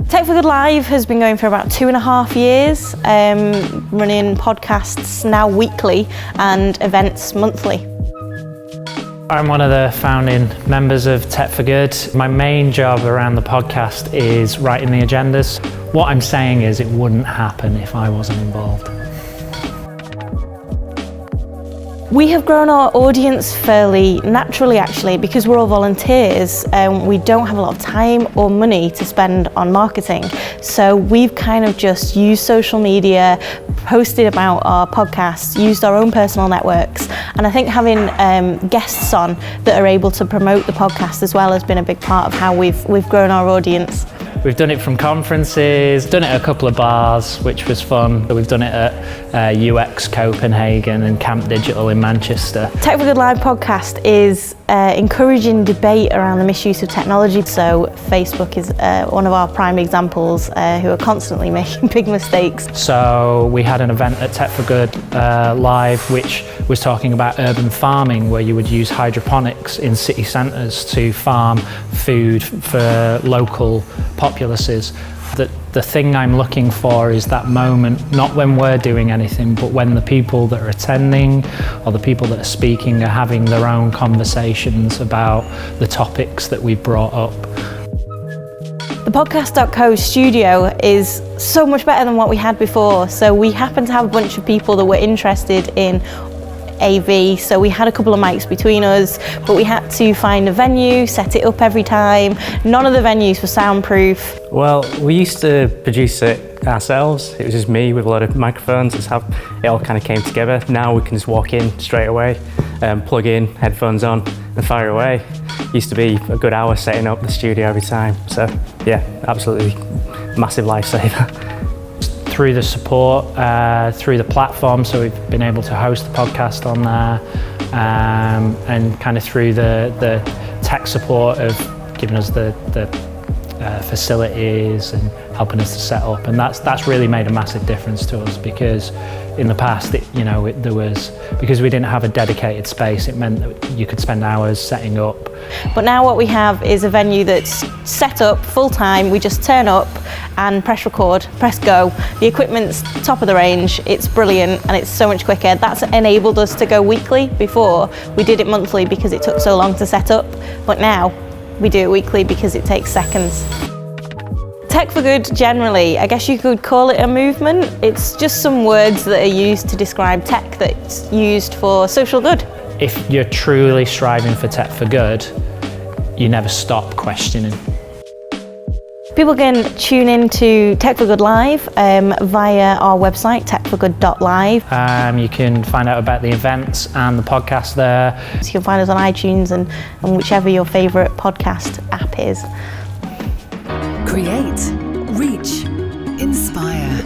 Tech for Good Live has been going for about 2.5 years, running podcasts now weekly and events monthly. I'm one of the founding members of Tech for Good. My main job around the podcast is writing the agendas. What I'm saying is it wouldn't happen if I wasn't involved. We have grown our audience fairly naturally actually because we're all volunteers and we don't have a lot of time or money to spend on marketing. So we've kind of just used social media, posted about our podcasts, used our own personal networks, and I think having guests on that are able to promote the podcast as well has been a big part of how we've grown our audience. We've done it from conferences, done it at a couple of bars, which was fun. We've done it at UX Copenhagen and Camp Digital in Manchester. Tech for Good Live podcast is encouraging debate around the misuse of technology. So Facebook is one of our prime examples who are constantly making big mistakes. So we had an event at Tech for Good Live which was talking about urban farming, where you would use hydroponics in city centres to farm food for local populaces. The thing I'm looking for is that moment, not when we're doing anything, but when the people that are attending or the people that are speaking are having their own conversations about the topics that we've brought up. The Podcast.co studio is so much better than what we had before. So we happened to have a bunch of people that were interested in AV, so we had a couple of mics between us, but we had to find a venue, set it up every time. None of the venues were soundproof. Well, we used to produce it ourselves. It was just me with a lot of microphones. That's how it all kind of came together. Now we can just walk in straight away, plug in, headphones on, and fire away. Used to be a good hour setting up the studio every time. So yeah, absolutely massive lifesaver. Through the support, through the platform, so we've been able to host the podcast on there, and kind of through the tech support of giving us the facilities and helping us to set up, and that's really made a massive difference to us, because in the past, because we didn't have a dedicated space, it meant that you could spend hours setting up. But now what we have is a venue that's set up full time. We just turn up and press record, press go. The equipment's top of the range, it's brilliant, and it's so much quicker. That's enabled us to go weekly. Before, we did it monthly because it took so long to set up, but now we do it weekly because it takes seconds. Tech for Good generally, I guess you could call it a movement. It's just some words that are used to describe tech that's used for social good. If you're truly striving for Tech for Good, you never stop questioning. People can tune in to Tech for Good Live via our website, techforgood.live. You can find out about the events and the podcast there. So you can find us on iTunes and whichever your favourite podcast app is. Create, reach, inspire.